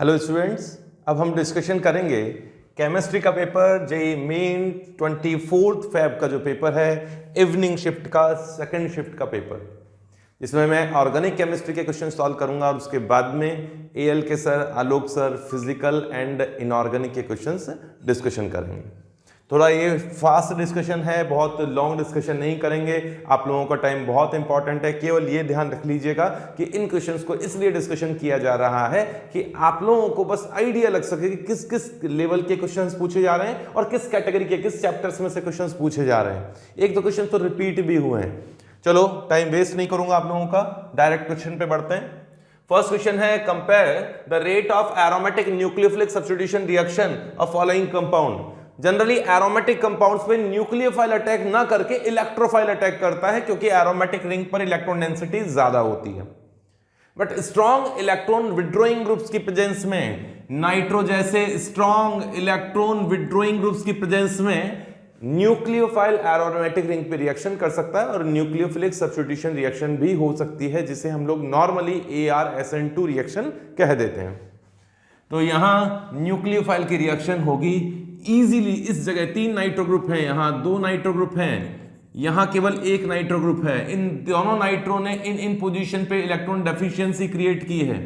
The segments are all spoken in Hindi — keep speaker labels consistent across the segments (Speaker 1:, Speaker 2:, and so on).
Speaker 1: हेलो स्टूडेंट्स, अब हम डिस्कशन करेंगे केमिस्ट्री का पेपर जेईई मेन 24 फेब का जो पेपर है, इवनिंग शिफ्ट का सेकंड शिफ्ट का पेपर, इसमें मैं ऑर्गेनिक केमिस्ट्री के क्वेश्चन सॉल्व करूंगा और उसके बाद में एएल के sir, Alok sir physical and inorganic के क्वेश्चंस डिस्कशन करेंगे। थोड़ा ये फास्ट डिस्कशन है, बहुत लॉन्ग डिस्कशन नहीं करेंगे। आप लोगों का टाइम बहुत इंपॉर्टेंट है, केवल ये ध्यान रख लीजिएगा कि इन क्वेश्चंस को इसलिए डिस्कशन किया जा रहा है कि आप लोगों को बस आइडिया लग सके कि किस किस लेवल के क्वेश्चंस पूछे जा रहे हैं और किस कैटेगरी के किस चैप्टर्स में से क्वेश्चंस पूछे जा रहे हैं। एक दो क्वेश्चन तो रिपीट भी हुए हैं। चलो टाइम वेस्ट नहीं करूंगा आप लोगों का, डायरेक्ट क्वेश्चन पे बढ़ते हैं। फर्स्ट क्वेश्चन है, compare the rate of aromatic nucleophilic substitution reaction of following compound. Generally aromatic compounds पे न्यूक्लियोफाइल अटैक ना करके इलेक्ट्रोफाइल अटैक करता है, क्योंकि एरोमेटिक रिंग पर इलेक्ट्रॉन डेंसिटी ज्यादा होती है। But strong electron withdrawing groups की प्रेजेंस में, नाइट्रो जैसे स्ट्रॉन्ग इलेक्ट्रॉन विड्रॉइंग ग्रुप्स की प्रेजेंस में न्यूक्लियोफाइल एरोमेटिक रिंग पे रिएक्शन कर सकता है और न्यूक्लियोफिलिक सब्स्टिट्यूशन रिएक्शन भी हो सकती है, जिसे हम लोग नॉर्मली ArSN2 रिएक्शन कह देते हैं। तो यहां न्यूक्लियोफाइल की रिएक्शन होगी इजीली। इस जगह 3 नाइट्रो ग्रुप हैं, यहां 2 नाइट्रो ग्रुप हैं, यहां केवल 1 नाइट्रो ग्रुप है। इन दोनों नाइट्रो ने इन पोजीशन पे इलेक्ट्रॉन डेफिशिएंसी क्रिएट की है।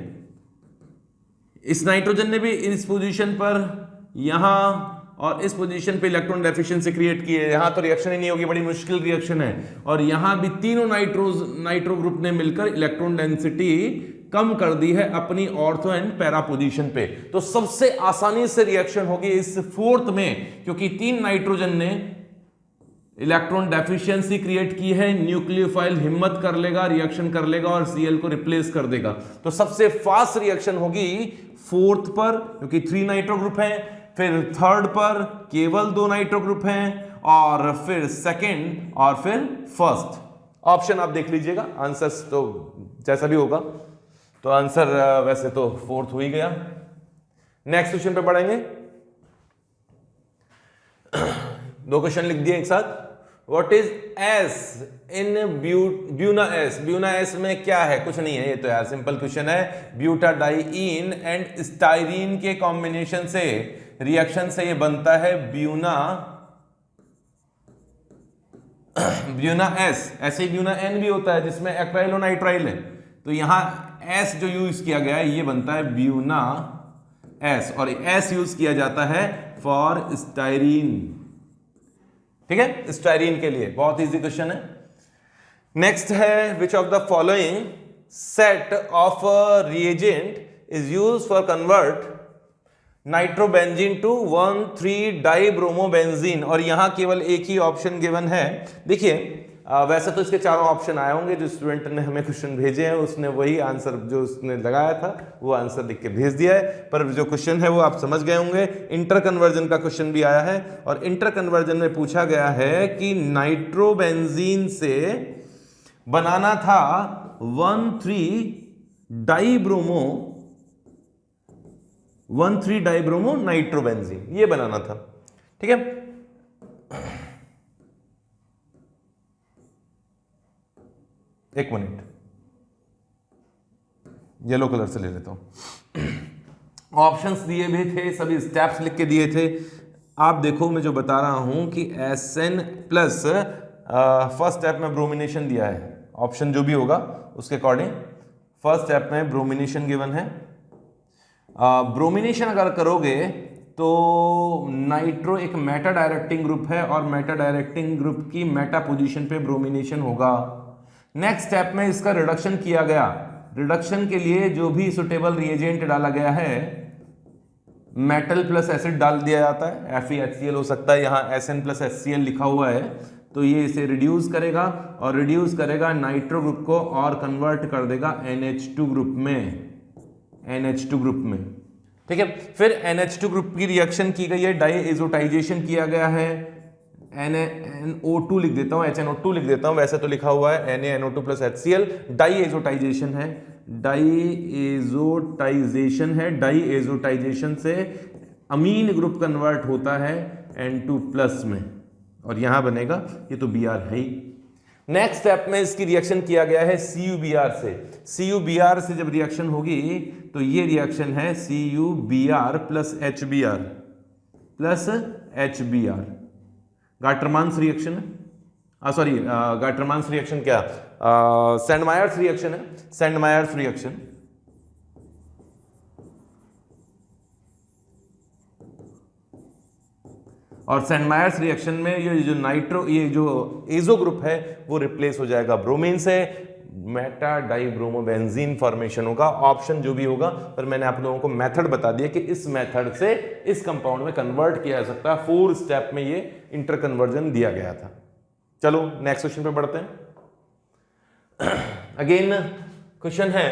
Speaker 1: इस नाइट्रोजन ने भी इस पोजीशन पर, यहां और इस पोजीशन पे इलेक्ट्रॉन डेफिशिएंसी क्रिएट की है। यहां तो रिएक्शन ही नहीं होगी, बड़ी मुश्किल रिएक्शन है। और यहां भी तीनों नाइट्रो ग्रुप ने मिलकर इलेक्ट्रॉन डेंसिटी कम कर दी है अपनी ऑर्थो एंड पैरा पोजीशन पे। तो सबसे आसानी से रिएक्शन होगी इस फोर्थ में, क्योंकि 3 नाइट्रोजन ने इलेक्ट्रॉन डेफिशिएंसी क्रिएट की है। न्यूक्लियोफाइल हिम्मत कर लेगा, रिएक्शन कर लेगा और Cl को रिप्लेस कर देगा। तो सबसे फास्ट रिएक्शन होगी फोर्थ पर, क्योंकि 3 नाइट्रो ग्रुप हैं। फिर थर्ड पर केवल 2 नाइट्रो ग्रुप हैं, और फिर सेकंड और फिर फर्स्ट। ऑप्शन आप देख लीजिएगा, आंसर्स तो जैसा भी होगा। तो आंसर वैसे तो फोर्थ हो ही गया। नेक्स्ट क्वेश्चन पे बढ़ेंगे। 2 क्वेश्चन लिख दिए एक साथ। What is S in Buena S? Buena S में क्या है? कुछ नहीं है, ये तो यार सिंपल क्वेश्चन है। ब्यूटाडाइईन एंड स्टाइरीन के कॉम्बिनेशन से, रिएक्शन से ये बनता है ब्यूना एस। ऐसे ही ब्यूना एन भी होता है जिसमें एक्राइल और नाइट्राइल है। तो यहां एस जो यूज किया गया है ये बनता है ब्यूना एस, और एस यूज किया जाता है फॉर स्टाइरीन। ठीक है, स्टाइरीन के लिए बहुत इजी क्वेश्चन है। नेक्स्ट है, which of the following set of reagent is use for convert nitrobenzene to one three dibromobenzene. और यहां केवल एक ही ऑप्शन गिवन है। देखिए वैसे तो इसके चारों ऑप्शन आए होंगे, जो स्टूडेंट ने हमें क्वेश्चन भेजे हैं उसने वही आंसर जो उसने लगाया था वो आंसर लिख के भेज दिया है, पर जो क्वेश्चन है वो आप समझ गए होंगे। इंटर कन्वर्जन का क्वेश्चन भी आया है, और इंटर कन्वर्जन में पूछा गया है कि नाइट्रोबेंजीन से बनाना था 1,3-डाइब्रोमो नाइट्रोबेंजीन, ये बनाना था। ठीक है, एक मिनट, येलो कलर से ले लेता हूं। ऑप्शंस दिए भी थे, सभी स्टेप्स लिख के दिए थे। आप देखो मैं जो बता रहा हूं कि SN प्लस फर्स्ट स्टेप में ब्रोमिनेशन दिया है। ऑप्शन जो भी होगा उसके अकॉर्डिंग फर्स्ट स्टेप में ब्रोमिनेशन गिवन है। ब्रोमिनेशन अगर करोगे तो नाइट्रो एक मेटा डायरेक्टिंग ग्रुप है, और मेटा डायरेक्टिंग ग्रुप की मेटा पोजीशन पे ब्रोमिनेशन होगा। नेक्स्ट स्टेप में इसका रिडक्शन किया गया। रिडक्शन के लिए जो भी सुटेबल रिएजेंट डाला गया है, मेटल प्लस एसिड डाल दिया जाता है। FeHCl हो सकता है, यहाँ SN प्लस HCl लिखा हुआ है, तो ये इसे रिड्यूस करेगा, और रिड्यूस करेगा नाइट्रो ग्रुप को और कन्वर्ट कर देगा NH2 ग्रुप में। ठीक है, फिर NH2 ग्रुप की रिएक्शन की गई है, डाईएजोटाइजेशन किया गया है। NaNO2 लिख देता हूं, HNO2 लिख देता हूं, वैसे तो लिखा हुआ है NaNO2 प्लस HCl। डाईएजोटाइजेशन है, डाईएजोटाइजेशन से अमीन ग्रुप कन्वर्ट होता है N2 प्लस में, और यहां बनेगा, ये तो Br है ही। नेक्स्ट स्टेप में इसकी रिएक्शन किया गया है CuBr से। CuBr से जब रिएक्शन होगी तो ये रिएक्शन है CuBr plus HBr Gattermann's reaction, sorry Gattermann's reaction क्या, सैंडमायर्स रिएक्शन है, सैंडमायर्स रिएक्शन। और सैंडमायर्स रिएक्शन में ये जो एजो ग्रुप है वो रिप्लेस हो जाएगा ब्रोमीन से, मेटा डाइब्रोमोबेंजीन फॉर्मेशन होगा। ऑप्शन जो भी होगा, पर मैंने आप लोगों को मेथड बता दिया कि इस मेथड से इस कंपाउंड में कन्वर्ट किया जा सकता है। 4 स्टेप में ये इंटर कन्वर्जन दिया गया था। चलो नेक्स्ट क्वेश्चन पे बढ़ते हैं। अगेन क्वेश्चन है,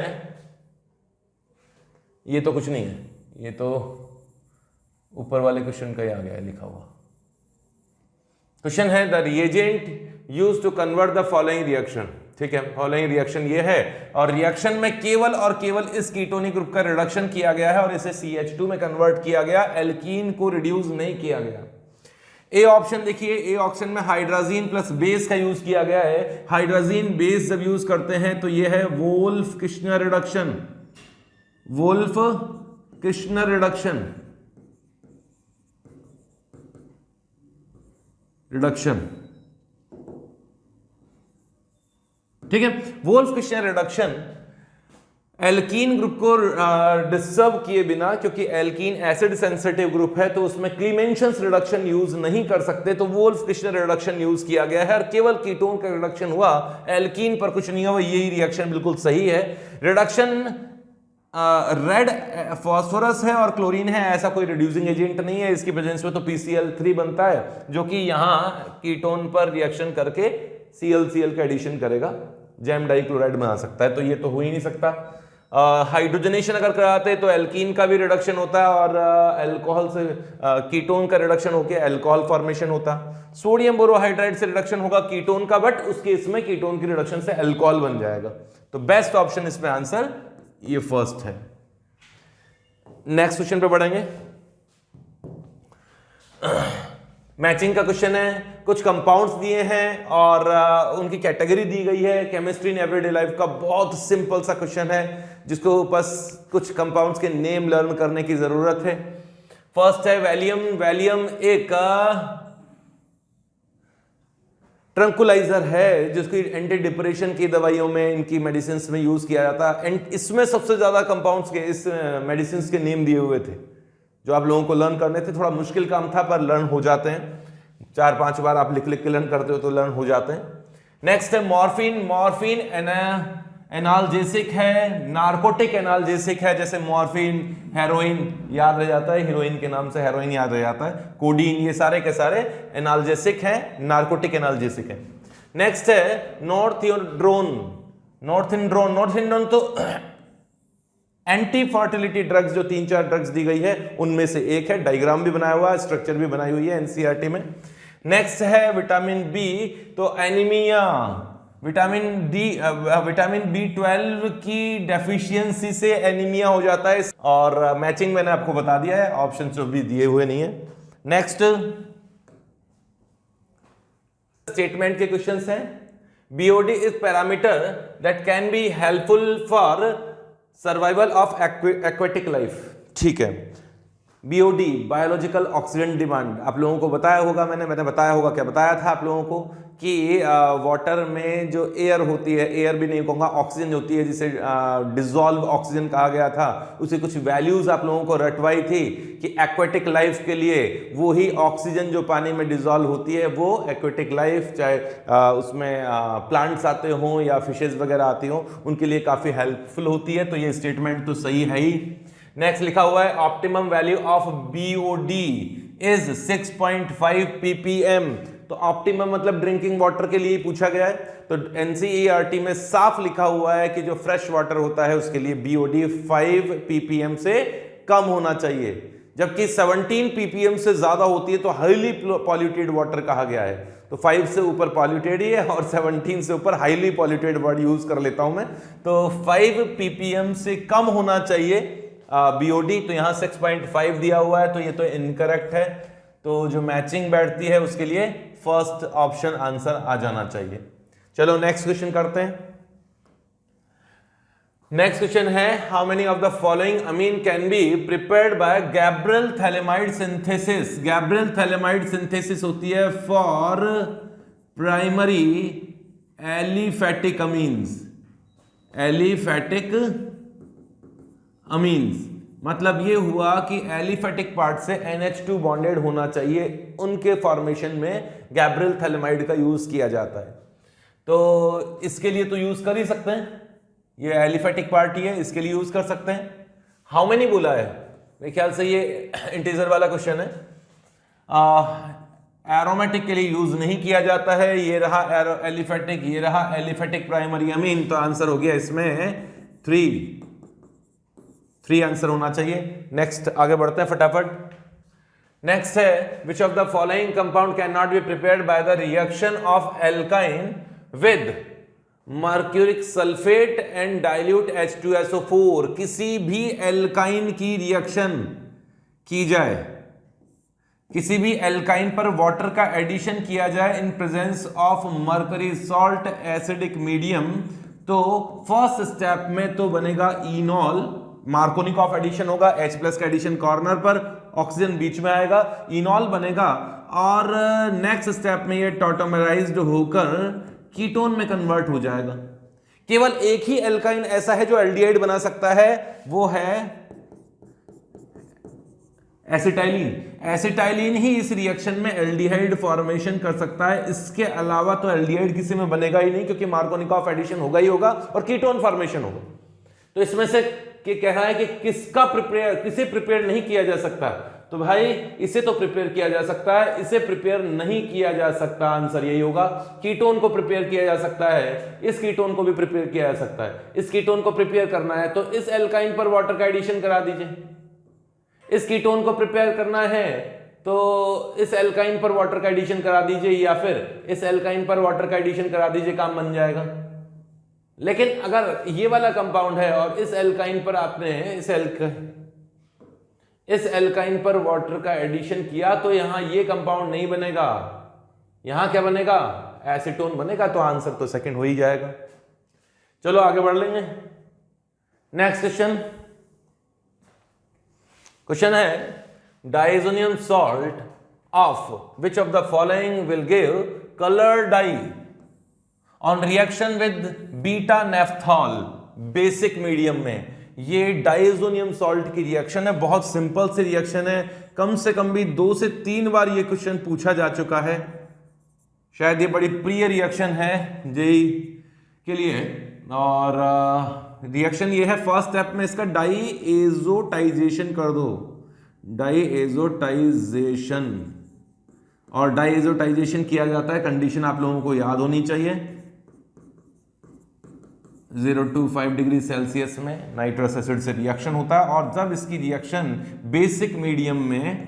Speaker 1: ये तो कुछ नहीं है, ये तो ऊपर वाले क्वेश्चन का ही आ गया है लिखा हुआ। क्वेश्चन है the reagent used to convert the following reaction. ठीक है, फॉलोइंग रिएक्शन ये है और रिएक्शन में केवल और केवल इस कीटोनिक ग्रुप का रिडक्शन किया गया है और इसे CH2 में कन्वर्ट किया गया, एल्कीन को रिड्यूस नहीं किया गया। ए ऑप्शन देखिए, ए ऑप्शन में हाइड्राजीन प्लस बेस का यूज किया गया है। हाइड्राजीन बेस जब यूज करते हैं तो ये है Wolff Kishner reduction, Wolff Kishner reduction, ठीक है। Wolff Kishner reduction alkene group को डिस्टर्ब किए बिना, क्योंकि एल्कीन एसिड सेंसिटिव ग्रुप है तो उसमें क्लीमेंशंस रिडक्शन यूज नहीं कर सकते, तो वोल्फ किश्नर रिडक्शन यूज किया गया है और केवल कीटोन का रिडक्शन हुआ, एल्कीन पर कुछ नहीं हुआ। यही रिएक्शन बिल्कुल सही है। रिडक्शन रेड फास्फोरस है और क्लोरीन है, ऐसा कोई रिड्यूसिंग एजेंट नहीं है, इसकी प्रेजेंस में तो PCl3 बनता है जो कि यहां कीटोन पर रिएक्शन करके ClCl का एडिशन करेगा, जैम डाइक्लोराइड बना सकता है, तो ये तो हो ही नहीं सकता। हाइड्रोजनेशन अगर कराते तो एल्कीन का भी रिडक्शन होता है और अल्कोहल से कीटोन का रिडक्शन होकर अल्कोहल फॉर्मेशन होता। सोडियम बोरोहाइड्राइड से रिडक्शन होगा कीटोन का, बट उस केस में कीटोन की रिडक्शन से अल्कोहल बन जाएगा। तो बेस्ट ऑप्शन इसमें आंसर ये फर्स्ट है। नेक्स्ट क्वेश्चन पे बढ़ेंगे। मैचिंग का क्वेश्चन है, कुछ कंपाउंड्स दिए हैं और उनकी कैटेगरी दी गई है। केमिस्ट्री इन एवरीडे लाइफ का बहुत सिंपल सा क्वेश्चन है जिसको बस कुछ कंपाउंड्स के नेम लर्न करने की जरूरत है। फर्स्ट है वैलियम। वैलियम एक ट्रंकुलाइजर है जिसकी एंटी डिप्रेशन की दवाइयों में, इनकी मेडिसिन में यूज किया जाता है। एंड इसमें सबसे ज्यादा कंपाउंड्स के इस मेडिसिन के नेम दिए हुए थे जो आप लोगों को लर्न करने थे। थोड़ा मुश्किल काम था पर लर्न हो जाते हैं, 4-5 बार आप लिख लिख के लर्न करते हो तो लर्न हो जाते हैं। नेक्स्ट है मॉर्फिन। मॉर्फिन एनाल्जेसिक है, नार्कोटिक एनाल्जेसिक है, जैसे मॉर्फिन, हेरोइन याद रह जाता है, हीरोइन के नाम से हेरोइन याद रह जाता है, कोडीन, ये सारे के सारे एनाल्जेसिक है, नार्कोटिक एनाल्जेसिक है। नेक्स्ट है नॉर्थिंड्रोन। नॉर्थिंड्रोन तो एंटी फर्टिलिटी ड्रग्स, जो 3-4 ड्रग्स दी गई है उनमें से एक है। डायग्राम भी बनाया हुआ है, स्ट्रक्चर भी बनाई हुई है एनसीईआरटी में। नेक्स्ट है विटामिन बी। तो एनीमिया, विटामिन B12 की डेफिशिएंसी से एनीमिया हो जाता है। और मैचिंग मैंने आपको बता दिया है, ऑप्शन जो भी दिए हुए नहीं है। नेक्स्ट स्टेटमेंट के क्वेश्चंस हैं। BOD is parameter that can be helpful for survival of aquatic life. ठीक है, BOD बायोलॉजिकल ऑक्सीजन डिमांड आप लोगों को बताया होगा, मैंने बताया होगा, क्या बताया था आप लोगों को कि वाटर में जो एयर होती है, एयर भी नहीं कहूँगा, ऑक्सीजन होती है जिसे डिसॉल्व ऑक्सीजन कहा गया था, उसे कुछ वैल्यूज आप लोगों को रटवाई थी कि एक्वेटिक लाइफ के लिए वो ही ऑक्सीजन जो पानी में डिसॉल्व होती है वो एक्वेटिक लाइफ, चाहे उसमें प्लांट्स आते हों या फिशेज वगैरह आती हों, उनके लिए काफ़ी हेल्पफुल होती है। तो ये स्टेटमेंट तो सही है ही। नेक्स्ट लिखा हुआ है optimum value of BOD is 6.5 ppm। तो ऑप्टिमम मतलब ड्रिंकिंग वाटर के लिए पूछा गया है, तो एनसीईआरटी में साफ लिखा हुआ है कि जो फ्रेश वाटर होता है उसके लिए BOD 5 ppm से कम होना चाहिए, जबकि 17 ppm से ज्यादा होती है तो हाईली पॉल्यूटेड वाटर कहा गया है। तो 5 से ऊपर पॉल्यूटेड ही है और 17 से ऊपर हाईली पॉल्यूटेड वर्ड यूज कर लेता हूं मैं। तो 5 ppm से कम होना चाहिए BOD, तो यहां 6.5 दिया हुआ है, तो ये तो इनकरेक्ट है। तो जो मैचिंग बैठती है उसके लिए फर्स्ट ऑप्शन आंसर आ जाना चाहिए। चलो नेक्स्ट क्वेश्चन करते हैं। नेक्स्ट क्वेश्चन है how many of the following amine can be prepared by Gabriel phthalimide synthesis. Gabriel phthalimide synthesis होती है for primary aliphatic amines. Aliphatic amines मतलब ये हुआ कि एलिफैटिक पार्ट से NH2 बॉन्डेड होना चाहिए, उनके फॉर्मेशन में गैब्रियल थैलेमाइड का यूज किया जाता है। तो इसके लिए तो यूज कर ही सकते हैं, ये एलिफैटिक पार्ट ही है, इसके लिए यूज कर सकते हैं। हाउ मेनी बोला है, मेरे ख्याल से ये इंटीजर वाला क्वेश्चन है। एरोमेटिक के लिए यूज नहीं किया जाता है, ये रहा एलिफैटिक, ये रहा एलिफैटिक प्राइमरी अमीन, तो आंसर हो गया इसमें 3 आंसर होना चाहिए। नेक्स्ट आगे बढ़ते हैं फटाफट। नेक्स्ट है which of the following compound can not be prepared by the reaction of alkyne with mercuric sulphate and dilute H2SO4। किसी भी एल्काइन की रिएक्शन की जाए, किसी भी एल्काइन पर वाटर का एडिशन किया जाए in presence of mercury salt acidic medium, तो फर्स्ट स्टेप में तो बनेगा इनॉल, मार्कोनिकॉफ एडिशन होगा, H+ का एडिशन कॉर्नर पर, ऑक्सीजन बीच में आएगा, इनॉल बनेगा, और नेक्स्ट स्टेप में ये टॉटोमेराइज्ड होकर कीटोन में कन्वर्ट हो जाएगा। केवल एक ही एल्काइन ऐसा है जो एल्डिहाइड बना सकता है, वो है एसिटाइलिन। एसिटाइलिन ही इस रिएक्शन में एल्डिहाइड फॉर्मेशन कर सकता है, इसके अलावा तो एल्डिहाइड किसी में बनेगा ही नहीं, क्योंकि मार्कोनिकॉफ एडिशन होगा ही होगा और कीटोन फॉर्मेशन होगा। तो इसमें से कह रहा है कि किसे प्रिपेयर नहीं किया जा सकता, तो भाई इसे तो प्रिपेयर किया जा सकता है, इसे प्रिपेयर नहीं किया जा सकता, आंसर यही होगा। कीटोन को प्रिपेयर किया जा सकता है, इस कीटोन को भी प्रिपेयर किया जा सकता है। इस कीटोन को प्रिपेयर करना है तो इस एल्काइन पर वाटर का एडिशन करा दीजिए, इस कीटोन को प्रिपेयर करना है तो इस एल्काइन पर वाटर का एडिशन करा दीजिए, या फिर इस एल्काइन पर वाटर का एडिशन करा दीजिए, काम बन जाएगा। लेकिन अगर ये वाला कंपाउंड है और इस एल्काइन पर आपने इस एल्काइन पर वाटर का एडिशन किया, तो यहां ये कंपाउंड नहीं बनेगा, यहां क्या बनेगा, एसीटोन बनेगा, तो आंसर तो सेकंड हो ही जाएगा। चलो आगे बढ़ लेंगे। नेक्स्ट क्वेश्चन है diazonium salt of which of the following will give colour dye on reaction with beta naphthol basic medium में। ये डाइजोनियम सॉल्ट की रिएक्शन है, बहुत सिंपल सी रिएक्शन है, कम से कम भी 2 से 3 बार ये क्वेश्चन पूछा जा चुका है, शायद ये बड़ी प्रिय रिएक्शन है जेई के लिए। और रिएक्शन ये है, फर्स्ट स्टेप में इसका डाईएजोटाइजेशन कर दो, डाईएजोटाइजेशन, और डाईएजोटाइजेशन किया जाता है, कंडीशन आप लोगों को याद होनी चाहिए, 025 डिग्री सेल्सियस में नाइट्रस एसिड से रिएक्शन होता है, और जब इसकी रिएक्शन बेसिक मीडियम में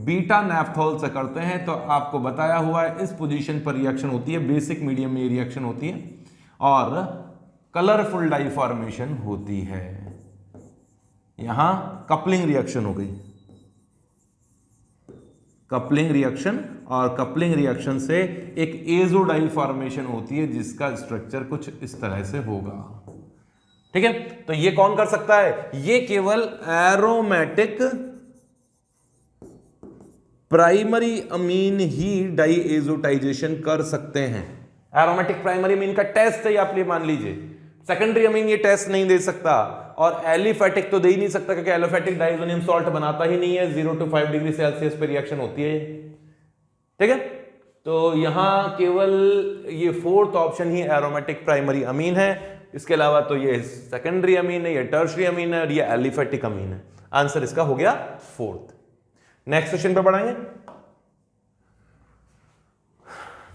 Speaker 1: बीटा नेफ्थॉल से करते हैं तो आपको बताया हुआ है इस पोजीशन पर रिएक्शन होती है, बेसिक मीडियम में रिएक्शन होती है और कलरफुल डाई फॉर्मेशन होती है। यहां कपलिंग रिएक्शन हो गई, कपलिंग रिएक्शन, और कपलिंग रिएक्शन से एक एजो डाई फॉर्मेशन होती है जिसका स्ट्रक्चर कुछ इस तरह से होगा। ठीक है, तो ये कौन कर सकता है, ये केवल एरोमेटिक प्राइमरी अमीन ही डाईएजोटाइजेशन कर सकते हैं। एरोमेटिक प्राइमरी अमीन का टेस्ट है, आप मान लीजिए, सेकेंडरी अमीन ये टेस्ट नहीं दे सकता, और एलिफैटिक तो दे ही नहीं सकता क्योंकि एलिफैटिक डाइजोनियम सॉल्ट बनाता ही नहीं है, 0 to 5 डिग्री सेल्सियस पे रिएक्शन होती है। ठीक है, तो यहां केवल ये फोर्थ ऑप्शन ही एरोमेटिक प्राइमरी अमीन है, इसके अलावा तो ये सेकेंडरी अमीन है, ये टर्शरी अमीन है, और ये एलिफैटिक अमीन है। आंसर इसका हो गया फोर्थ। नेक्स्ट क्वेश्चन पे बढ़ाएंगे,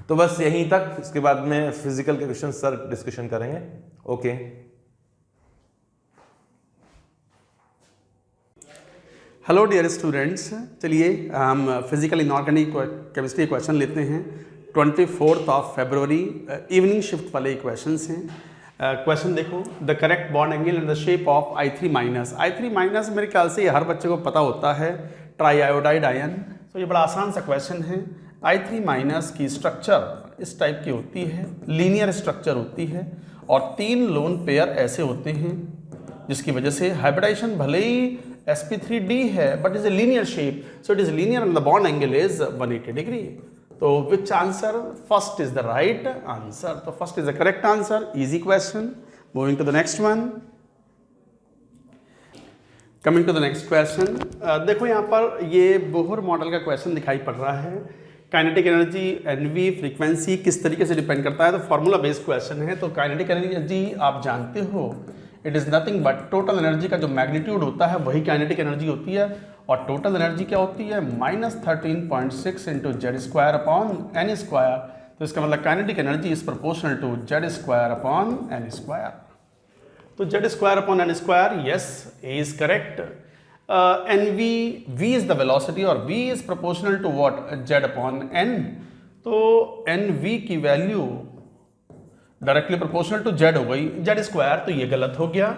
Speaker 1: तो बस यहीं तक, इसके बाद में फिजिकल के क्वेश्चन सर डिस्कशन करेंगे। ओके,
Speaker 2: हेलो डियर स्टूडेंट्स, चलिए हम फिजिकल इनऑर्गेनिक केमिस्ट्री क्वेश्चन लेते हैं। 24 फरवरी इवनिंग शिफ्ट वाले क्वेश्चंस हैं। क्वेश्चन देखो, the correct bond angle in the shape of I3-। मेरे ख्याल से ये हर बच्चे को पता होता है, ट्राई आयोडाइड आयन। तो ये बड़ा आसान सा क्वेश्चन है। I3- की स्ट्रक्चर इस टाइप की होती है, लीनियर स्ट्रक्चर होती है और 3 लोन पेयर ऐसे होते हैं जिसकी वजह से हाइब्रिडाइजेशन भले ही sp3d है but is a linear shape, so it is linear and the bond angle is 180 degree. तो which answer? First is the right answer. तो first is the correct answer, easy question. Moving to the next one, coming to the next question. देखो यहाँ पर ये बोहर मॉडल का क्वेश्चन दिखाई पड़ रहा है। काइनेटिक एनर्जी एनवी फ्रीक्वेंसी किस तरीके से डिपेंड करता है, तो फॉर्मूला बेस्ड क्वेश्चन है। तो काइनेटिक एनर्जी आप जानते हो, it is nothing but total energy का जो मैग्नीट्यूड होता है वही काइनेटिक एनर्जी होती है। और टोटल एनर्जी क्या होती है? -13.6 into Z square upon N square. तो इसका मतलब kinetic energy is proportional to Z square upon N square. तो Z square upon N square, yes, A is correct. N V is the velocity और V is proportional to what? Z upon N. तो एन वी की value directly proportional to Z हो गई, जेड स्क्वायर, तो ये गलत हो गया।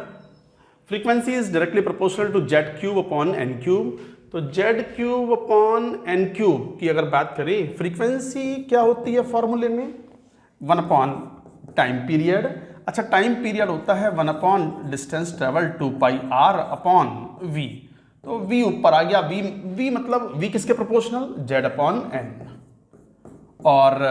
Speaker 2: Frequency is directly proportional to Z cube upon N cube. तो Z cube upon N cube की अगर बात करें, फ्रीक्वेंसी क्या होती है फॉर्मूले में? 1 अपॉन टाइम पीरियड। अच्छा, टाइम पीरियड होता है 1 upon distance travel 2 pi R upon V. तो वी ऊपर आ गया, वी मतलब वी किसके प्रोपोर्शनल? Z upon N. और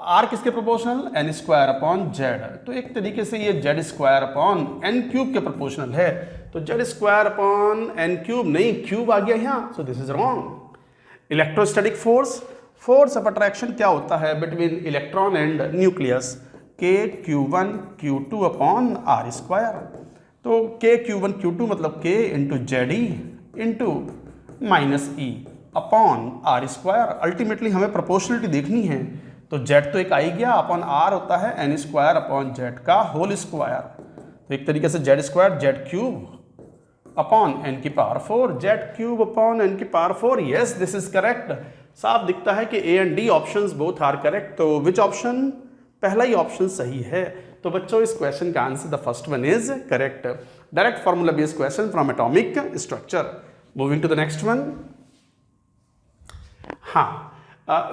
Speaker 2: आर किसके proportional? N square upon Z. तो एक तरीके से ये Z square upon N cube के प्रोपोर्शनल है। तो Z square upon N cube नहीं, क्यूब आ गया यहाँ, so this is wrong. Electrostatic force of attraction क्या होता है बिटवीन इलेक्ट्रॉन एंड न्यूक्लियस? के Q1 Q2 upon R square. तो के Q1 Q2 मतलब के into Z E into minus E upon R square. Ultimately हमें प्रोपोर्शनलिटी देखनी है, तो जेड तो एक आ ही गया, अपॉन आर होता है एन स्क्वायर अपॉन जेड का होल स्क्वायर। तो एक तरीके से Z square Z cube upon N की power 4, Z cube upon N की power 4। Yes, this is correct. साफ दिखता है कि A and D options both are correct. तो विच ऑप्शन? पहला ही ऑप्शन सही है। तो बच्चों इस क्वेश्चन का answer the first one is correct. Direct formula based question from atomic structure. Moving to the next one. हाँ,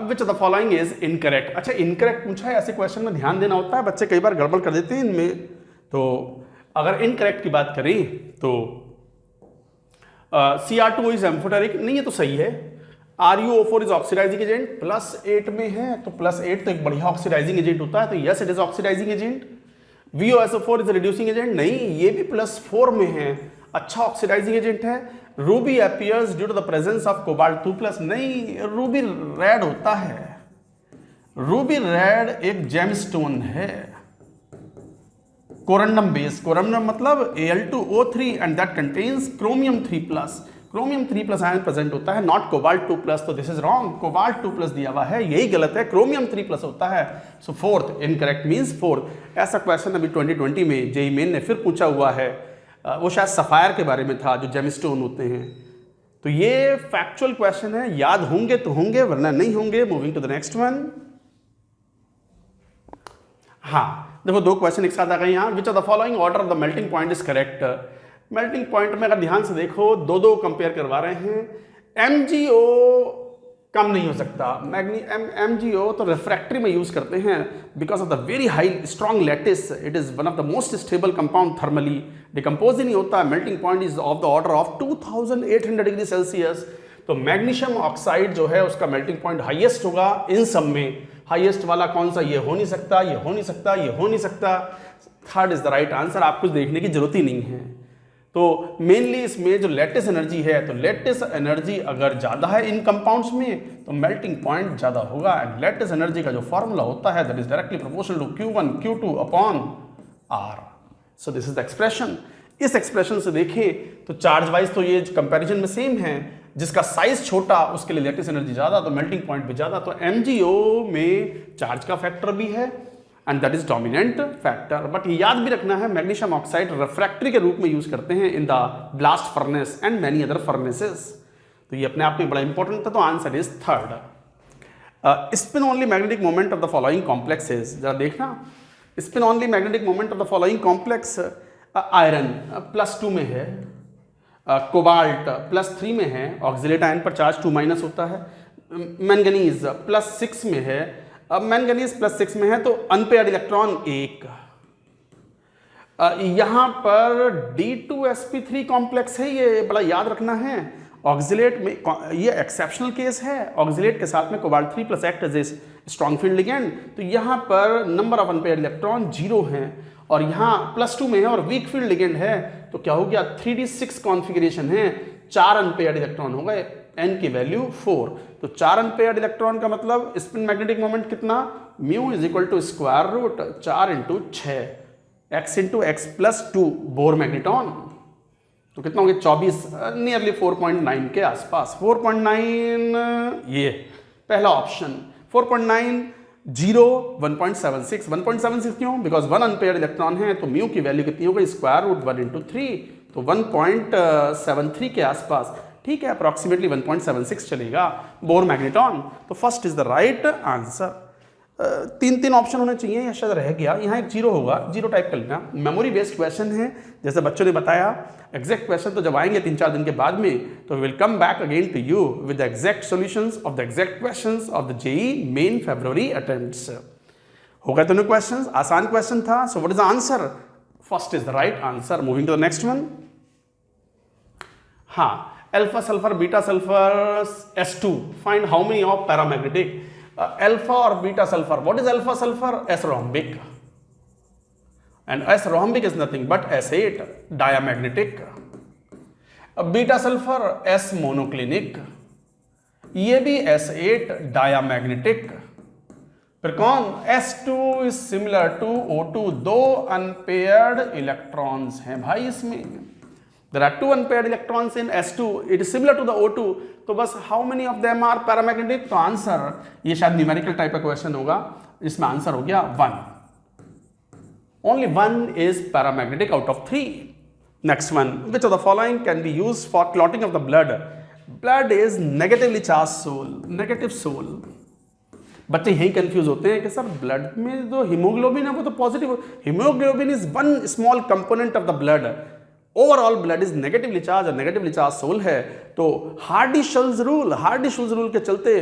Speaker 2: which of the following is incorrect. अच्छा, इनकरेक्ट पूछा है, ऐसे क्वेश्चन में ध्यान देना होता है, बच्चे कई बार गड़बड़ कर देते हैं इनमें। तो अगर इनकरेक्ट की बात करें तो Cr2 इज एम्फोटेरिक, नहीं, ये तो सही है। RuO4 इज ऑक्सीडाइजिंग एजेंट, +8 में है, तो +8 तो एक बढ़िया ऑक्सीडाइजिंग एजेंट होता है, तो yes it is oxidising agent. VOSO4 is reducing agent, नहीं, ये भी +4 में है, अच्छा ऑक्सीडाइजिंग एजेंट है। Ruby appears due to the presence of cobalt 2+, नहीं, रूबी रेड होता है। रूबी रेड एक जेमस्टोन है, कोरंडम बेस। कोरंडम मतलब Al2O3 and that contains chromium 3+। Chromium 3+ ion present होता है, नॉट कोबाल्ट 2+, तो दिस इज रॉन्ग। कोबाल्ट 2+ दिया हुआ है, यही गलत है, क्रोमियम 3+ होता है। सो फोर्थ इनकरेक्ट मींस फोर्थ। ऐसा क्वेश्चन अभी 2020 में जेईई मेन ने फिर पूछा हुआ है, वो शायद सफायर के बारे में था, जो जेमस्टोन होते हैं। तो ये फैक्चुअल क्वेश्चन है, याद होंगे तो होंगे वरना नहीं होंगे। Moving to the next one. हाँ, देखो दो क्वेश्चन एक साथ आ गए यहाँ। Which of the following order of the melting point is correct. Melting point में अगर ध्यान से देखो, दो कंपेयर करवा रहे हैं। MgO कम नहीं हो सकता, MgO तो रिफ्रैक्टरी में यूज करते हैं because of the very high strong lattice. It is one of the most stable compound, thermally decompose ही नहीं होता। Melting point is of the order of 2800 degree Celsius. तो मैग्नीशियम ऑक्साइड जो है उसका मेल्टिंग पॉइंट हाईएस्ट होगा इन सब में। हाईएस्ट वाला कौन सा? ये हो नहीं सकता, ये हो नहीं सकता, ये हो नहीं सकता। Third is the right answer, आपको देखने की जरूरत ही नहीं है। तो मेनली इसमें जो लेटिस एनर्जी है, तो लेटिस एनर्जी अगर ज़्यादा है इन कंपाउंड्स में तो मेल्टिंग पॉइंट ज़्यादा होगा। एंड लेटिस एनर्जी का जो फॉर्मूला होता है that is directly proportional to Q1 Q2 upon R। So this is the expression. इस एक्सप्रेशन से देखें तो चार्ज वाइज तो ये कंपैरिजन में सेम है, जिसका साइज छोटा उसके लिए लेटिस एनर्जी ज़्यादा, तो मेल्टिंग पॉइंट भी ज़्यादा। तो MgO में चार्ज का फैक्टर भी है and that is dominant factor. But याद भी रखना है, मैग्नीशियम ऑक्साइड रिफ्रैक्टरी के रूप में यूज करते हैं in the blast furnace and many other furnaces. तो ये अपने आप में बड़ा इंपॉर्टेंट था। तो answer is third. Spin only magnetic moment of the following complexes, जरा देखना। Spin only magnetic moment of the following complex, iron +2 में है, कोबाल्ट +3 में है, ऑक्सिलेट आयन पर चार्ज 2- होता है, मैंगनीज +6 में है, अब मैंगनीज +6 में है तो अनपेयर्ड इलेक्ट्रॉन 1। यहां पर D2sp3 कॉम्प्लेक्स है, ये बड़ा याद रखना है। ऑक्सिलेट में ये एक्सेप्शनल केस है, ऑक्सिलेट के साथ में cobalt 3 plus act as a strong field ligand, तो यहाँ पर नंबर ऑफ अनपेयर्ड इलेक्ट्रॉन 0 हैं और यहाँ +2 में है और वीक फील्ड लिगेंड है, तो क्या हो गया 3d6 कॉन्फ़िगरेशन है, 4 अनपेयर्ड इलेक्ट्रॉन हो गए, n की वैल्यू 4। तो 4 अनपेयर्ड इलेक्ट्रॉन का मतलब स्पिन मैग्नेटिक मोमेंट कितना, mu is equal to square root 4 × 6 x × x + 2 Bohr magneton, तो कितना हो गया 24, नियरली 4.9 के आसपास। 4.9 ये पहला ऑप्शन, 4.9 0 1.76 1.76 क्यों, बिकॉज 1 अनपेयर्ड इलेक्ट्रॉन है तो म्यू की वैल्यू कितनी हो गई स्क्वायर रूट 1 × 3, तो 1.73 के आसपास, ठीक है, अप्रॉक्सीमेटली 1.76 चलेगा बोर मैग्नेटॉन। तो first is the right answer. 3 option होने चाहिए, या शायद रह गया, यहाँ एक 0 होगा, 0 टाइप कर लेना। मेमोरी बेस्ड क्वेश्चन है, जैसे बच्चों ने बताया, एग्जैक्ट क्वेश्चन तो जब आएंगे 3-4 दिन के बाद में, तो will come back again to you with the exact solutions of the exact questions of the JEE main February attempts. हो गए दोनों क्वेश्चंस, आसान क्वेश्चन था। So what is the answer, first is the right answer. Moving to the next one. हाँ, alpha sulphur beta sulphur S2, find how many of paramagnetic. Alpha और beta sulphur, what is alpha sulphur, S rhombic, and S rhombic is nothing but S8 diamagnetic। Beta sulphur S monoclinic, ये भी S8 diamagnetic। फिर कौन, S2 is similar to O2, 2 unpaired electrons हैं भाई इसमें। There are 2 unpaired electrons in S2. It is similar to the O2. तो बस how many of them are paramagnetic? तो आंसर, ये शायद न्यूमेरिकल टाइप का क्वेश्चन होगा, इसमें आंसर हो गया 1। Only 1 is paramagnetic out of 3. Next one. Which of the following can be used for clotting of the blood? Blood is negatively charged soul. Negative soul. बच्चे यही कंफ्यूज होते हैं कि सर ब्लड में जो हीमोग्लोबिन है वो तो positive, haemoglobin is one small component of the blood, overall blood is negatively charge और नेगेटिवली चार्ज सोल है। तो हार्डी-शुल्ज रूल के चलते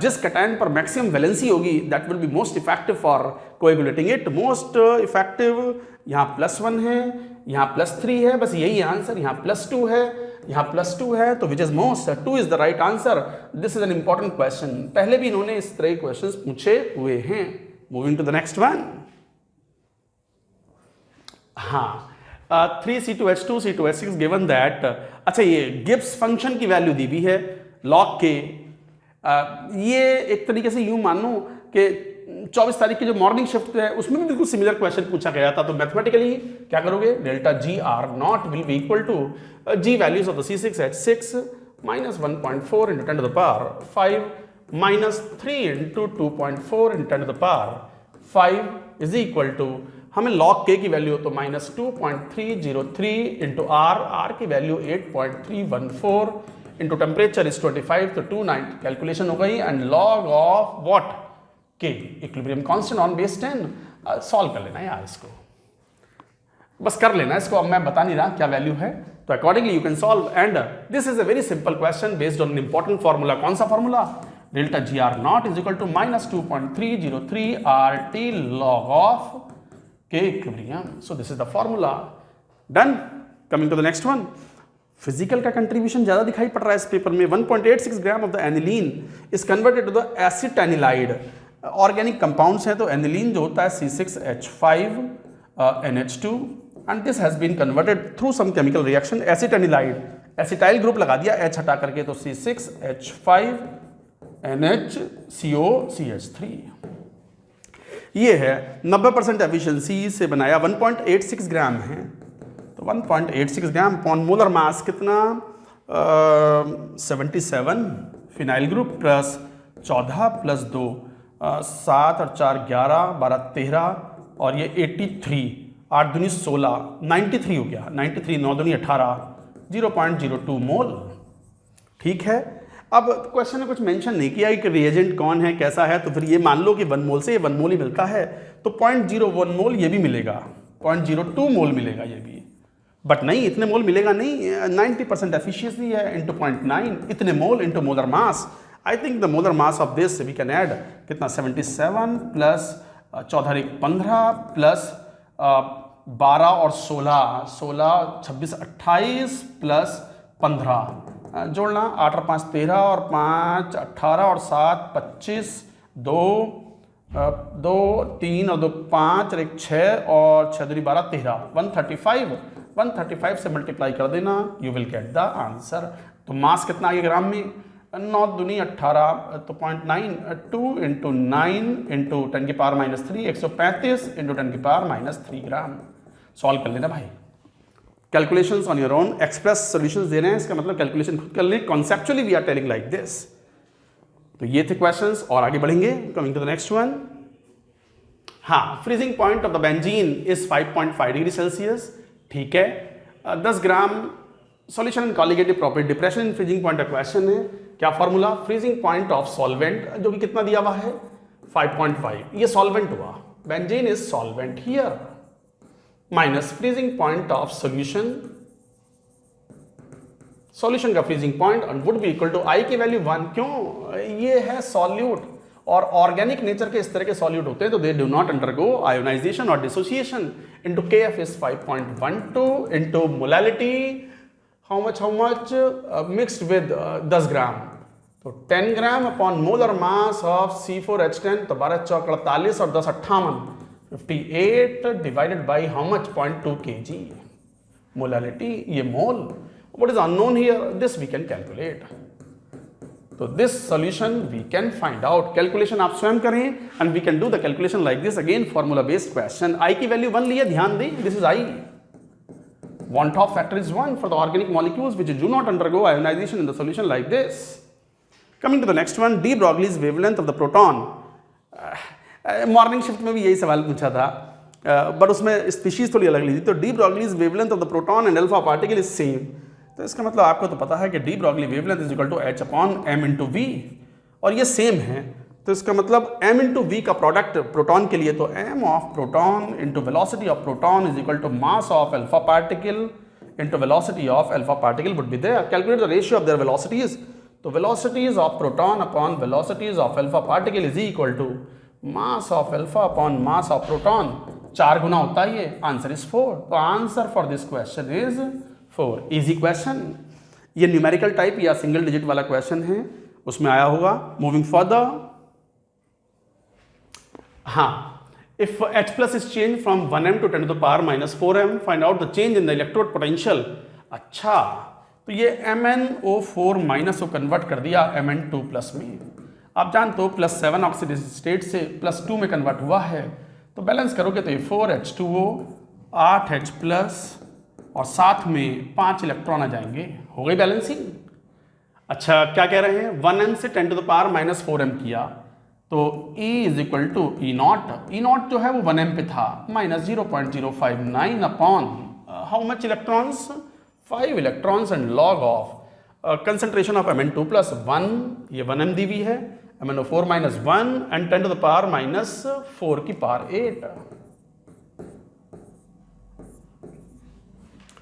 Speaker 2: जिस कैटायन पर मैक्सिमम वैलेंसी होगी that will be most effective for coagulating it. Most effective यहाँ +1 है, यहाँ +3 है, बस यही आंसर। यहाँ +2 है, यहाँ +2 है, तो which is most, 2 is the right answer. This is an important question, पहले भी इन्होंने इस तरह के क्वेश्चंस पूछे हुए हैं। Moving to the next one. हाँ, 3C2H2 C2H6 गिवन दैट, अच्छा ये गिब्स फंक्शन की वैल्यू दी भी है लॉग के। ये एक तरीके से यूं मान लो कि 24 तारीख की जो मॉर्निंग शिफ्ट है उसमें भी बिल्कुल सिमिलर क्वेश्चन पूछा गया था। तो मैथमेटिकली क्या करोगे, delta GR0 will be equal to G values of the C6H6 -1.4 × 10⁵ -3 × 2.4 × 10⁵ is equal to, हमें log k की वैल्यू तो -2.303 × R की वैल्यू 8.314 इंटू टेम्परेचर इज 25 तो 29 कैलकुलेशन हो गई, and log of what, k equilibrium constant on base 10। Solve कर लेना यार इसको, बस कर लेना इसको, अब मैं बता नहीं रहा क्या वैल्यू है, तो accordingly you can solve. And this is a very simple question based on important formula. कौन सा formula, delta GR0 is equal to -2.303 RT log of K equilibrium. So this is the formula. Done. Coming to the next one. Physical का कंट्रीब्यूशन ज्यादा दिखाई पड़ रहा है इस पेपर में। 1.86 gram of the aniline is converted to the acetanilide. Organic compounds हैं तो एनिलीन जो होता है C6H5 NH2 and this has been converted through some chemical reaction acetanilide, acetyl group लगा दिया H हटा करके, तो C6H5 NHCO CH3। ये है 90% एफिशिएंसी से बनाया, 1.86 ग्राम है, तो 1.86 ग्राम अपॉन मोलर मास कितना 77 फिनाइल ग्रुप प्लस 14 प्लस 2 7 और 4 11 12 13 और ये 83 8 दूनी 16 93 हो गया, 93 9 दूनी 18 0.02 मोल। ठीक है, अब क्वेश्चन में कुछ मेंशन नहीं किया कि रिएजेंट कौन है कैसा है, तो फिर ये मान लो कि 1 मोल से ये 1 मोल ही मिलता है, तो 0.01 मोल ये भी मिलेगा, 0.02 मोल मिलेगा ये भी, बट नहीं इतने मोल मिलेगा नहीं, 90% एफिशिएंसी है इंटू 0.9, इतने mole into molar mass. I think the molar mass of this we can add कितना 77 प्लस 14 1 15 प्लस 12 और 16 26 28 प्लस 15 जोड़ना 8 और 5 13 और 5 18 और 7 25 2 2 3 और 2 5 और 1 6 और 6 2 12 13 135 से मल्टीप्लाई कर देना, you will get the answer. तो मास कितना आ गया ग्राम में, 9 दूनी 18 तो 0.9 2 इंटू 9 इंटू 10 की पावर -3 135 इंटू 10 की पावर -3 ग्राम। सॉल्व कर लेना भाई, calculations on your own, express solutions दे रहे हैं, इसका मतलब कैलकुलेशन खुद कर ले। Conceptually we are telling like this. तो ये थे क्वेश्चंस और आगे बढ़ेंगे। Coming to the next one. हाँ, freezing point of the benzene is 5.5 degree Celsius. ठीक है, 10 gram solution in colligative property depression in freezing point का क्वेश्चन है। क्या formula, freezing point of solvent जो कि कितना दिया हुआ है 5.5, ये सॉल्वेंट हुआ, benzene is solvent here, minus freezing point of solution, solution का freezing point would be equal to I की वैल्यू 1। क्यों, ये है सॉल्यूट और ऑर्गेनिक नेचर के इस तरह के सॉल्यूट होते हैं तो they do not undergo ionisation और dissociation. Into KF is 5.12 into molality how much mixed with 10 gram, तो 10 gram upon molar mass of C4H10, तो 12 चौक 48 और 10 58 58 divided by how much 0.2 kg molality, ये mole. What is unknown here? This we can calculate. So this solution we can find out. Calculation आप स्वयं करें and we can do the calculation like this. Again formula based question. I की value 1 लिया, ध्यान दें. This is I. Van 't Hoff factor is 1 for the organic molecules which do not undergo ionization in the solution like this. Coming to the next one, de Broglie's wavelength of the proton. Morning shift में भी यही सवाल पूछा था, but उसमें स्पीशीज थोड़ी अलग ली थी। तो de Broglie's wavelength of the proton and alpha particle is same. तो इसका मतलब आपको तो पता है कि de Broglie wavelength is equal to H upon M into V, और ये सेम है। तो इसका मतलब M इंटू V का प्रोडक्ट प्रोटॉन के लिए तो M of proton into velocity of proton is equal to mass of alpha particle into velocity of alpha particle would be there. Calculate the ratio of their velocities, तो velocities of proton upon velocities of alpha particle is equal to mass of alpha upon mass of proton, 4 गुना होता है ये, आंसर इज 4। तो answer for this question is 4। Easy question, ये न्यूमेरिकल टाइप या सिंगल डिजिट वाला क्वेश्चन है, उसमें आया होगा। मूविंग फर्दर, हाँ, if H plus is change from 1m to 10 to the power -4m, find out the change in the electrode potential. अच्छा, तो ये MnO4 माइनस को कन्वर्ट कर दिया Mn2 प्लस में। आप जानते हो +7 ऑक्सीडेशन स्टेट से +2 में कन्वर्ट हुआ है, तो बैलेंस करोगे तो ये 4H2O 8H प्लस और साथ में 5 इलेक्ट्रॉन आ जाएंगे, हो गई बैलेंसिंग। अच्छा, क्या कह रहे हैं, 1m से 10 to the power -4m किया, तो E is equal to E naught जो है वो 1m पे था, -0.059 upon how much electrons, 5 electrons and log of concentration of Mn2 plus 1, ये 1m दी हुई है, MnO4 -1 and 10 to the power -4 की पावर 8,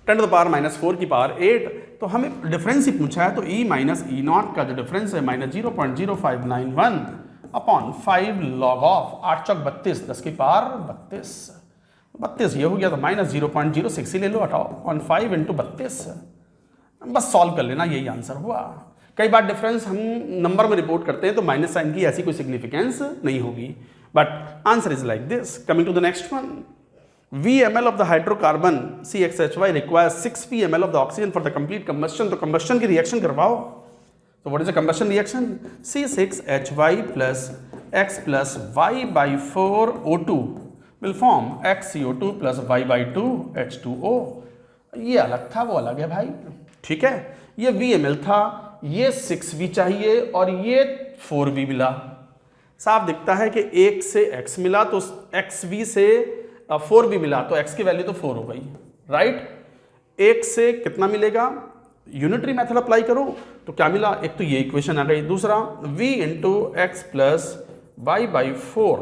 Speaker 2: 10 to the power -4 की पावर 8। तो हमें डिफरेंस ही पूछा है, तो E माइनस E नॉट का जो डिफरेंस है -0.0591 अपॉन 5 लॉग ऑफ 8 चौक 32, 10 की पावर 32 ये हो गया, तो -0.06 ही ले लो, हटाओ, ऑन 5 इंटू 32, बस सॉल्व कर लेना, यही आंसर हुआ। कई बार डिफरेंस हम नंबर में रिपोर्ट करते हैं तो माइनस साइन की ऐसी कोई सिग्निफिकेंस नहीं होगी, but answer is like this. Coming to the next one, VmL of the hydrocarbon CXHY requires 6 VmL of the oxygen for the complete combustion। तो combustion की रिएक्शन करवाओ, तो what is the combustion reaction? C6Hy plus X plus Y by 4 O2 will form XCO2 plus Y by 2 H2O। ये अलग था, वो अलग है भाई, ठीक है। ये VmL था, ये 6V चाहिए और ये 4V मिला। साफ दिखता है कि 1 से X मिला तो XV से 4V मिला, तो X की वैल्यू तो 4 हो गई, राइट। 1 से कितना मिलेगा, यूनिटरी मेथड अप्लाई करो तो क्या मिला, एक तो ये इक्वेशन आ गई, दूसरा V into x plus y by 4,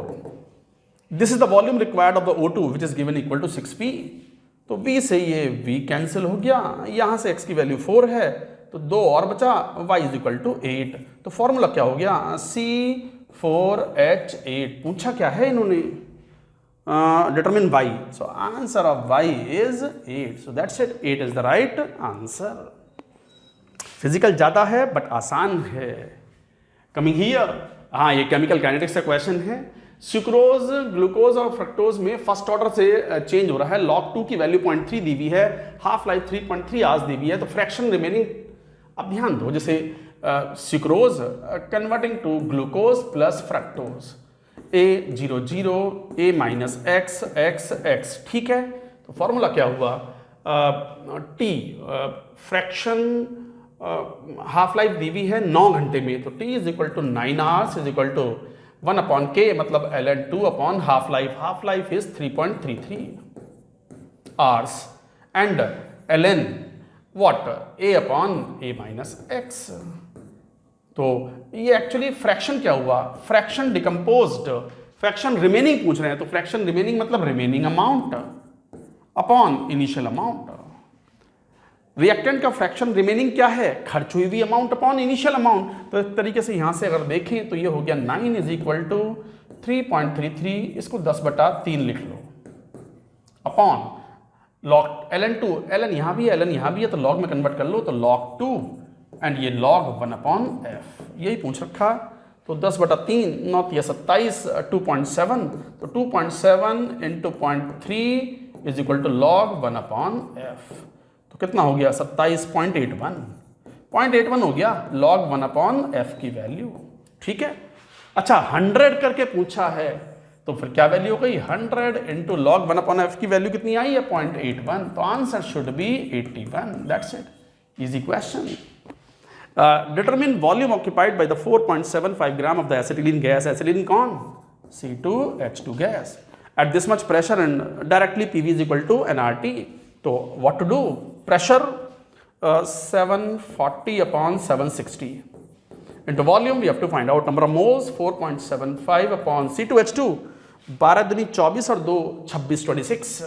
Speaker 2: this is the volume required of the O2 which is given equal to 6V। तो V से ये V कैंसिल हो गया, यहाँ से X की वैल्यू 4 है, तो 2 और बचा, y इज इक्वल टू 8। तो फॉर्मूला क्या हो गया, C4H8। पूछा क्या है इन्होंने, determine y, so answer of y is 8, so that's it, 8 is the right answer। Physical ज़्यादा है बट आसान है। कमिंग हियर, हाँ ये केमिकल काइनेटिक्स का क्वेश्चन है। सुक्रोज, ग्लूकोज और फ्रक्टोज में फर्स्ट ऑर्डर से चेंज हो रहा है। log 2 की वैल्यू 0.3 दी हुई है, हाफ लाइफ 3.3 आवर्स दी हुई है। तो फ्रैक्शन रिमेनिंग, अब ध्यान दो, जैसे sucrose converting to glucose plus fructose, A00 A minus x x x, ठीक है। तो फॉर्मूला क्या हुआ, T फ्रैक्शन हाफ लाइफ दी हुई है 9 घंटे में, तो T is equal to 9 hours is equal to 1/K, मतलब ln2 upon half life is 3.33 hours and ln what, A upon A minus x. तो ये एक्चुअली फ्रैक्शन क्या हुआ, फ्रैक्शन डिकम्पोज्ड, फ्रैक्शन रिमेनिंग पूछ रहे हैं, तो फ्रैक्शन रिमेनिंग मतलब remaining amount upon initial amount. Reactant का फ्रैक्शन रिमेनिंग क्या है, खर्च हुई हुई अमाउंट अपॉन इनिशियल अमाउंट। तो इस तरीके से यहां से अगर देखें तो ये हो गया 9 इज इक्वल टू 3.33, इसको 10/3 लिख लो, अपॉन log ln2, ln यहाँ भी है ln यहाँ भी है, तो log में कन्वर्ट कर लो, तो log 2 एंड ये log 1/f, यही पूछ रखा। तो 10/3 9 या 27, 2.7, तो 2.7 into 0.3 is equal to log 1/f। तो कितना हो गया, 27.81 हो गया log 1/f की वैल्यू, ठीक है। अच्छा 100 करके पूछा है, तो फिर क्या वैल्यू हो गई, 100 इंटू log 1/f की वैल्यू कितनी आई है, 0.81, तो answer should be 81, that's it, easy question. Determine volume occupied by the 4.75 gram of the acetylene gas, acetylene कौन, C2H2 gas, at this much pressure and directly PV is equal to nRT। तो what to do, pressure 740/760 into volume we have to find out number of moles, 4.75/C2H2, 12 दूनी 24 और 2 26, 26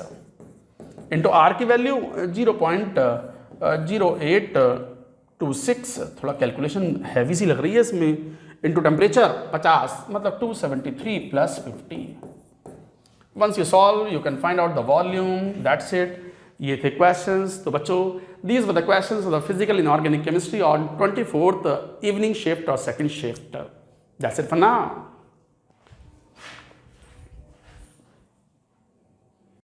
Speaker 2: into R की वैल्यू 0.0826, थोड़ा कैलकुलेशन हैवी सी लग रही है इसमें, into टेम्परेचर 50, मतलब 273 + 50। Once you solve you can find out the volume, that's it। ये थे क्वेश्चंस। तो बच्चों these were the questions of the physical inorganic chemistry on 24th evening shift और second shift. That's it for now.